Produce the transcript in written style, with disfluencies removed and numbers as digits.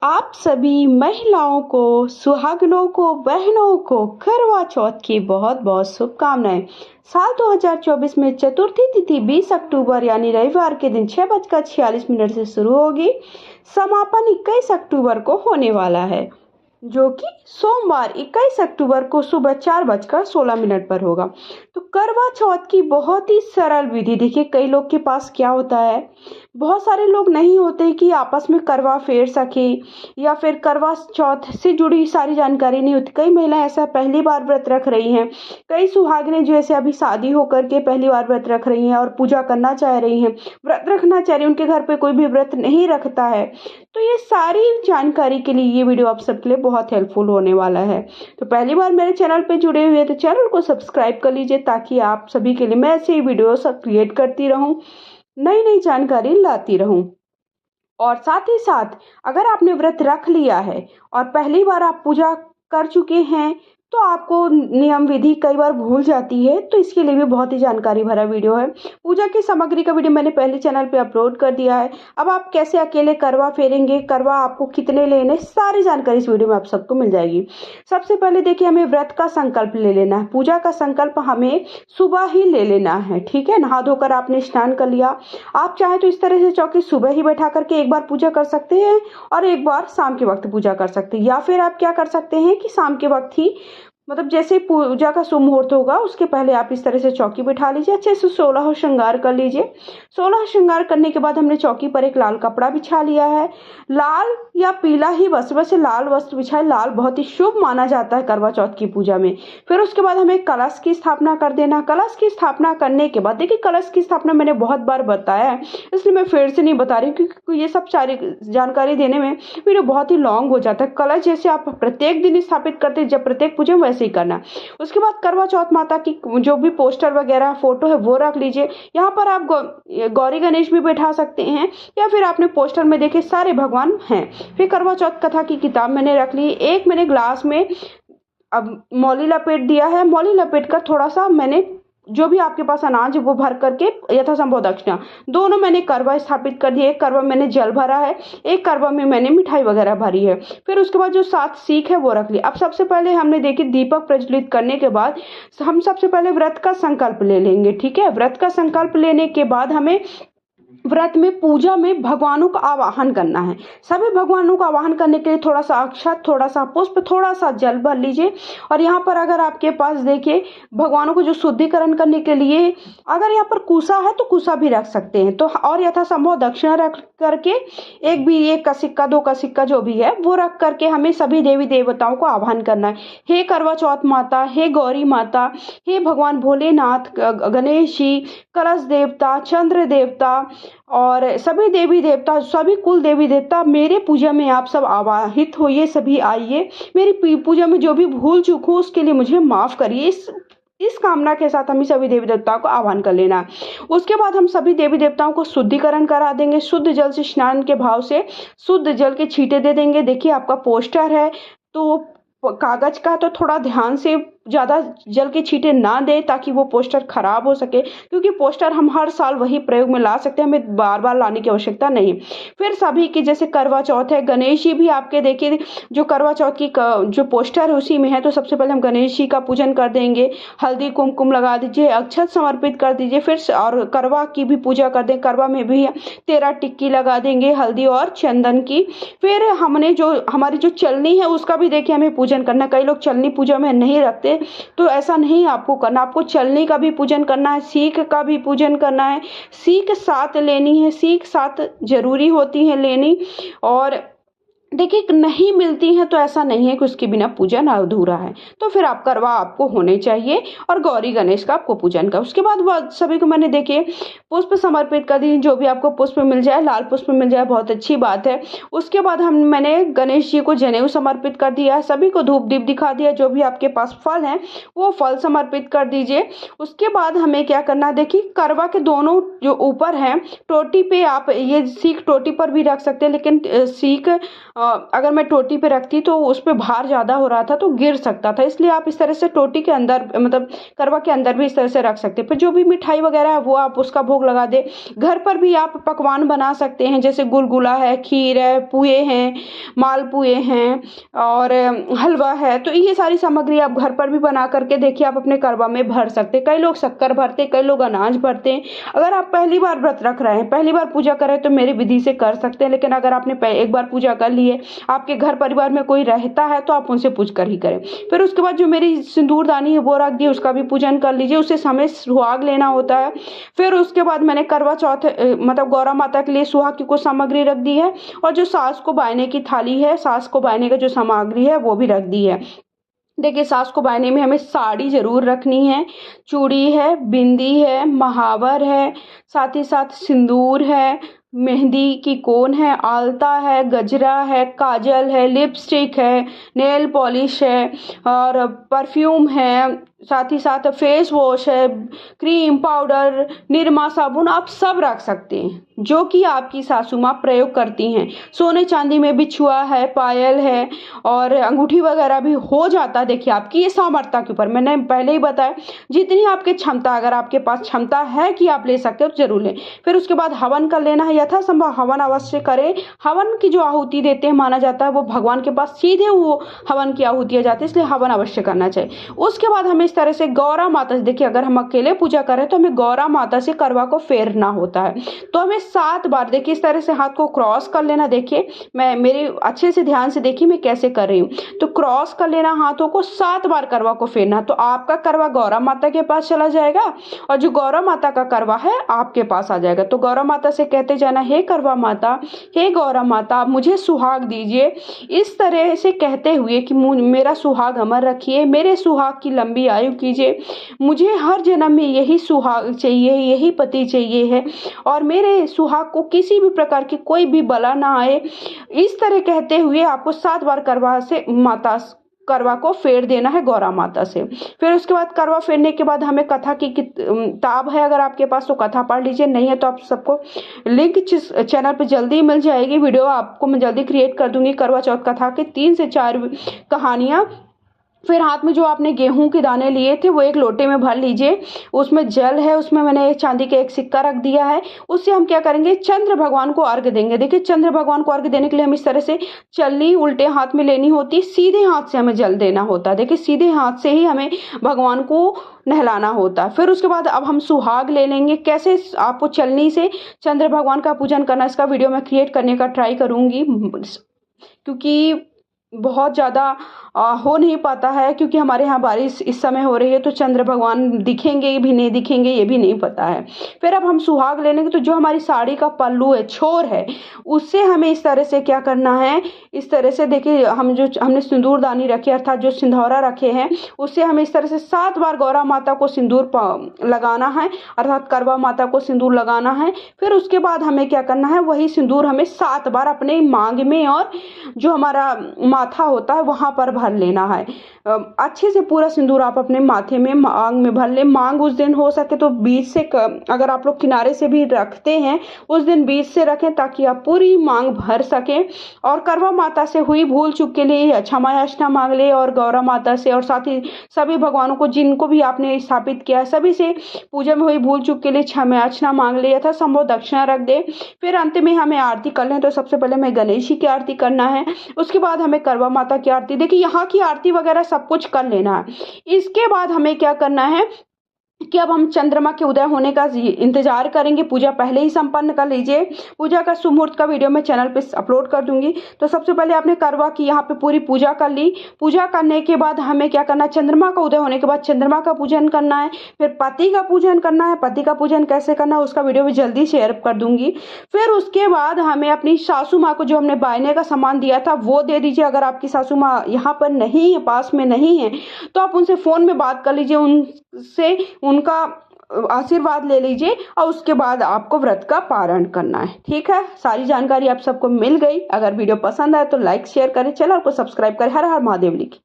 आप सभी महिलाओं को, सुहागनों को, बहनों को करवा चौथ की बहुत बहुत शुभकामनाएं। साल 2024 में चतुर्थी तिथि 20 अक्टूबर यानी रविवार के दिन 6:46 से शुरू होगी। समापन 21 अक्टूबर को होने वाला है, जो कि सोमवार 21 अक्टूबर को सुबह 4:16 पर होगा। तो करवा चौथ की बहुत ही सरल विधि देखिए, कई लोग के पास क्या होता है, बहुत सारे लोग नहीं होते कि आपस में करवा फेर सके या फिर करवा चौथ से जुड़ी सारी जानकारी नहीं होती। कई महिलाएं ऐसा पहली बार व्रत रख रही हैं, कई सुहागिनें जो ऐसे अभी शादी होकर के पहली बार व्रत रख रही हैं और पूजा करना चाह रही हैं, व्रत रखना चाह रही हैं, उनके घर पे कोई भी व्रत नहीं रखता है। तो ये सारी जानकारी के लिए ये वीडियो आप सबके लिए बहुत हेल्पफुल होने वाला है। तो पहली बार मेरे चैनल पे जुड़े हुए तो चैनल को सब्सक्राइब कर लीजिए, ताकि आप सभी के लिए मैं ऐसे ही वीडियो सब क्रिएट करती रहूं, नई नई जानकारी लाती रहूं। और साथ ही साथ अगर आपने व्रत रख लिया है और पहली बार आप पूजा कर चुके हैं, तो आपको नियम विधि कई बार भूल जाती है, तो इसके लिए भी बहुत ही जानकारी भरा वीडियो है। पूजा की सामग्री का वीडियो मैंने पहले चैनल पे अपलोड कर दिया है। अब आप कैसे अकेले करवा फेरेंगे, करवा आपको कितने लेने, सारी जानकारी इस वीडियो में आप सबको मिल जाएगी। सबसे पहले देखिए, हमें व्रत का संकल्प ले लेना है। पूजा का संकल्प हमें सुबह ही ले लेना है, ठीक है। नहा धोकर आपने स्नान कर लिया, आप चाहे तो इस तरह से चौकी सुबह ही बैठा करके एक बार पूजा कर सकते हैं और एक बार शाम के वक्त पूजा कर सकते हैं। या फिर आप क्या कर सकते हैं कि शाम के वक्त ही, मतलब जैसे पूजा का शुभ मुहूर्त होगा उसके पहले आप इस तरह से चौकी बिठा लीजिए, अच्छे से 16 श्रृंगार कर लीजिए। 16 श्रृंगार करने के बाद हमने चौकी पर एक लाल कपड़ा बिछा लिया है, लाल या पीला ही वस्त्र, वैसे लाल वस्त्र बिछाए, लाल बहुत ही शुभ माना जाता है करवा चौथ की पूजा में। फिर उसके बाद हमें कलश की स्थापना कर देना। कलश की स्थापना करने के बाद देखिए, कलश की स्थापना मैंने बहुत बार बताया है, इसलिए मैं फिर से नहीं बता रही, क्योंकि ये सब सारी जानकारी देने में वीडियो बहुत ही लॉन्ग हो जाता है। कलश जैसे आप प्रत्येक दिन स्थापित करते हैं, जब प्रत्येक पूजा में वैसे ही करना। उसके बाद करवा चौथ माता की जो भी पोस्टर वगैरह फोटो है वो रख लीजिए। यहाँ पर आप गौरी गणेश भी बैठा सकते हैं, या फिर आपने पोस्टर में देखे सारे भगवान हैं। फिर करवा चौथ कथा की किताब मैंने रख ली। एक मैंने ग्लास में अब मौली लपेट दिया है, मौली लपेट कर थोड़ा सा मैंने जो भी आपके पास अनाज है वो भर करके यथासंभव दक्षिणा दोनों मैंने करवा स्थापित कर दिया। एक करवा मैंने जल भरा है, एक करवा में मैंने मिठाई वगैरह भरी है। फिर उसके बाद जो 7 सीख है वो रख ली। अब सबसे पहले हमने देखिए, दीपक प्रज्वलित करने के बाद हम सबसे पहले व्रत का संकल्प ले लेंगे, ठीक है। व्रत का संकल्प लेने के बाद हमें व्रत में पूजा में भगवानों का आवाहन करना है। सभी भगवानों का आवाहन करने के लिए थोड़ा सा अक्षत, थोड़ा सा पुष्प, थोड़ा सा जल भर लीजिए। और यहाँ पर अगर आपके पास देखिए, भगवानों को जो शुद्धिकरण करने के लिए अगर यहाँ पर कुसा है तो कुसा भी रख सकते हैं, तो और यथासंभव दक्षिणा रख करके एक का सिक्का, 2 का सिक्का जो भी है वो रख करके हमें सभी देवी देवताओं को आह्वान करना है। हे करवा चौथ माता, हे गौरी माता, हे भगवान भोलेनाथ, गणेश जी, कलश देवता, चंद्र देवता और सभी देवी देवता, सभी कुल देवी देवता, मेरे पूजा में आप सब आवाहित होइए, सभी आइए। मेरी पूजा में जो भी भूल चूक हो उसके लिए मुझे माफ करिए। इस कामना के साथ हमें सभी देवी देवताओं को आह्वान कर लेना है। उसके बाद हम सभी देवी देवताओं को शुद्धिकरण करा देंगे। शुद्ध जल से स्नान के भाव से शुद्ध जल के छींटे दे देंगे। देखिए, आपका पोस्टर है तो कागज का, तो थोड़ा ध्यान से ज़्यादा जल के छींटे ना दें, ताकि वो पोस्टर खराब हो सके, क्योंकि पोस्टर हम हर साल वही प्रयोग में ला सकते हैं, हमें बार बार लाने की आवश्यकता नहीं। फिर सभी की, जैसे करवा चौथ है, गणेश जी भी आपके देखिए जो करवा चौथ की जो पोस्टर है उसी में है, तो सबसे पहले हम गणेश जी का पूजन कर देंगे। हल्दी कुमकुम लगा दीजिए, अक्षत समर्पित कर दीजिए। फिर और करवा की भी पूजा कर दें। करवा में भी 13 टिक्की लगा देंगे, हल्दी और चंदन की। फिर हमने जो हमारी जो चलनी है उसका भी देखिए हमें पूजन करना। कई लोग चलनी पूजा में नहीं रखते, तो ऐसा नहीं आपको करना। आपको चलनी का भी पूजन करना है, सीख का भी पूजन करना है। सीख 7 लेनी है, सीख 7 जरूरी होती है लेनी। और देखिए, नहीं मिलती है तो ऐसा नहीं है कि उसके बिना पूजन अधूरा है, तो फिर आप करवा आपको होने चाहिए और गौरी गणेश का आपको पूजन का। उसके बाद सभी को मैंने देखिए पुष्प समर्पित कर दी। जो भी आपको पुष्प मिल जाए, लाल पुष्प मिल जाए बहुत अच्छी बात है। उसके बाद मैंने गणेश जी को जनेऊ समर्पित कर दिया है। सभी को धूप दीप दिखा दिया। जो भी आपके पास फल है वो फल समर्पित कर दीजिए। उसके बाद हमें क्या करना है, देखिए करवा के दोनों जो ऊपर है टोटी पे, आप ये सीख टोटी पर भी रख सकते हैं, लेकिन सीख अगर मैं टोटी पे रखती तो उस पे भार ज़्यादा हो रहा था तो गिर सकता था, इसलिए आप इस तरह से टोटी के अंदर मतलब करवा के अंदर भी इस तरह से रख सकते हैं। फिर जो भी मिठाई वगैरह है वो आप उसका भोग लगा दें। घर पर भी आप पकवान बना सकते हैं, जैसे गुलगुला है, खीर है, पुए हैं, मालपुए हैं और हलवा है। तो ये सारी सामग्री आप घर पर भी बना करके देखिए आप अपने करवा में भर सकते हैं। कई लोग शक्कर भरते, कई लोग अनाज भरते हैं। अगर आप पहली बार व्रत रख रहे हैं, पहली बार पूजा कर रहे हैं तो मेरी विधि से कर सकते हैं, लेकिन अगर आपने एक बार पूजा कर ली है, आपके घर परिवार में कोई रहता है तो आप उनसे पूछ कर ही करें। फिर उसके बाद जो मेरी सिंदूरदानी है वो रख दी, उसका भी पूजन कर लीजिए, उससे हमें सुहाग लेना होता है। फिर उसके बाद मैंने करवा चौथ मतलब गौरा माता के लिए सुहाग की कुछ सामग्री रख दी है, और जो सास को बायने की थाली है, सास को बायने का जो सामग्री है वो भी रख दी है। देखिए सास को बायने में हमें साड़ी जरूर रखनी है, चूड़ी है, बिंदी है, महावर है, साथ ही साथ सिंदूर है, मेहंदी की कोन है, आलता है, गजरा है, काजल है, लिपस्टिक है, नेल पॉलिश है और परफ्यूम है, साथ ही साथ फेस वॉश है, क्रीम, पाउडर, निरमा, साबुन आप सब रख सकते हैं जो कि आपकी सासू माँ प्रयोग करती हैं। सोने चांदी में बिछुआ है, पायल है और अंगूठी वगैरह भी हो जाता है। देखिए आपकी ये सामर्थ्य के ऊपर, मैंने पहले ही बताया जितनी आपकी क्षमता, अगर आपके पास क्षमता है कि आप ले सकते हो तो जरूर लें। फिर उसके बाद हवन कर लेना है, यथासंभव हवन अवश्य करें। हवन की जो आहुति देते हैं माना जाता है वो भगवान के पास सीधे वो हवन की आहुतियाँ जाती है, इसलिए हवन अवश्य करना चाहिए। उसके बाद हमें इस तरह से गौरा माता से, देखिए अगर हम अकेले पूजा कर रहे हैं तो हमें गौरा माता से करवा को फेरना होता है। तो हमें 7 बार, देखिए इस तरह से हाथ को क्रॉस कर लेना। देखिए मैं मेरे अच्छे से ध्यान से देखिए मैं कैसे कर रही हूँ। तो क्रॉस कर लेना, हाथों को 7 बार करवा को फेरना, तो आपका करवा गौरा माता के पास चला जाएगा और जो गौरा माता का करवा है आपके पास आ जाएगा। तो गौरा माता से कहते जाना, हे करवा माता, हे गौरा माता, मुझे सुहाग दीजिए। इस तरह से कहते हुए कि मेरा सुहाग अमर रखिए, मेरे सुहाग की लंबी आयु कीजिए, मुझे हर जन्म में यही सुहाग चाहिए, यही पति चाहिए है और मेरे सुहाग को किसी भी प्रकार की कोई भी बला ना आए। इस तरह कहते हुए आपको 7 बार करवा को फेर देना है गौरा माता से। फिर उसके बाद करवा फेरने के बाद हमें कथा की किताब है अगर आपके पास तो कथा पढ़ लीजिए, नहीं है तो आप सबको लिंक चैनल पे जल्दी मिल जाएगी, वीडियो आपको मैं जल्दी क्रिएट कर दूंगी करवा चौथ कथा के 3 से 4 कहानियाँ। फिर हाथ में जो आपने गेहूं के दाने लिए थे वो एक लोटे में भर लीजिए, उसमें जल है, उसमें मैंने चांदी का एक सिक्का रख दिया है। उससे हम क्या करेंगे, चंद्र भगवान को अर्घ देंगे। देखिए चंद्र भगवान को अर्घ देने के लिए हम इस तरह से चलनी उल्टे हाथ में लेनी होती है, सीधे हाथ से हमें जल देना होता है। देखिए सीधे हाथ से ही हमें भगवान को नहलाना होता है। फिर उसके बाद अब हम सुहाग ले लेंगे। कैसे आपको चलनी से चंद्र भगवान का पूजन करना, इसका वीडियो मैं क्रिएट करने का ट्राई करूंगी, क्योंकि बहुत ज़्यादा हो नहीं पाता है, क्योंकि हमारे यहाँ बारिश इस समय हो रही है तो चंद्र भगवान दिखेंगे भी नहीं दिखेंगे ये भी नहीं पता है। फिर अब हम सुहाग लेने के, तो जो हमारी साड़ी का पल्लू है, छोर है, उससे हमें इस तरह से क्या करना है, इस तरह से देखिए हमने सिंदूरदानी रखी अर्थात जो सिंधौरा रखे हैं उससे हमें इस तरह से 7 बार गौरा माता को सिंदूर लगाना है अर्थात करवा माता को सिंदूर लगाना है। फिर उसके बाद हमें क्या करना है, वही सिंदूर हमें 7 बार अपने मांग में और जो हमारा माथा होता है वहां पर भर लेना है। अच्छे से पूरा सिंदूर आप अपने माथे में, मांग में भर ले। मांग उस दिन हो सके तो बीच से, अगर आप लोग किनारे से भी रखते हैं उस दिन बीच से रखें ताकि आप पूरी मांग भर सकें। और करवा माता से हुई भूल चूक के लिए क्षमा याचना मांग ले, और गौरा माता से और साथ ही सभी भगवानों को जिनको भी आपने स्थापित किया है सभी से पूजा में हुई भूल चूक के लिए क्षमा याचना मांग ले, यथा संभव दक्षिणा रख दे। फिर अंत में हमें आरती कर लें, तो सबसे पहले हमें गणेश जी की आरती करना है, उसके बाद हमें करवा माता की आरती, देखिए यहाँ की आरती वगैरह सब कुछ कर लेना है। इसके बाद हमें क्या करना है कि अब हम चंद्रमा के उदय होने का इंतजार करेंगे। पूजा पहले ही संपन्न कर लीजिए। पूजा का शुभ मुहूर्त का वीडियो मैं चैनल पे अपलोड कर दूंगी। तो सबसे पहले आपने करवा की यहाँ पे पूरी पूजा कर ली। पूजा करने के बाद हमें क्या करना है, चंद्रमा का उदय होने के बाद चंद्रमा का पूजन करना है, फिर पति का पूजन करना है। पति का पूजन कैसे करना है उसका वीडियो भी जल्दी शेयर कर दूंगी। फिर उसके बाद हमें अपनी सासू माँ को जो हमने बायने का सामान दिया था वो दे दीजिए। अगर आपकी सासू माँ यहाँ पर नहीं है, पास में नहीं है, तो आप उनसे फोन में बात कर लीजिए, उनसे उनका आशीर्वाद ले लीजिए और उसके बाद आपको व्रत का पारण करना है। ठीक है, सारी जानकारी आप सबको मिल गई। अगर वीडियो पसंद आए तो लाइक शेयर करें, चैनल को सब्सक्राइब करें। हर हर महादेव लिखें।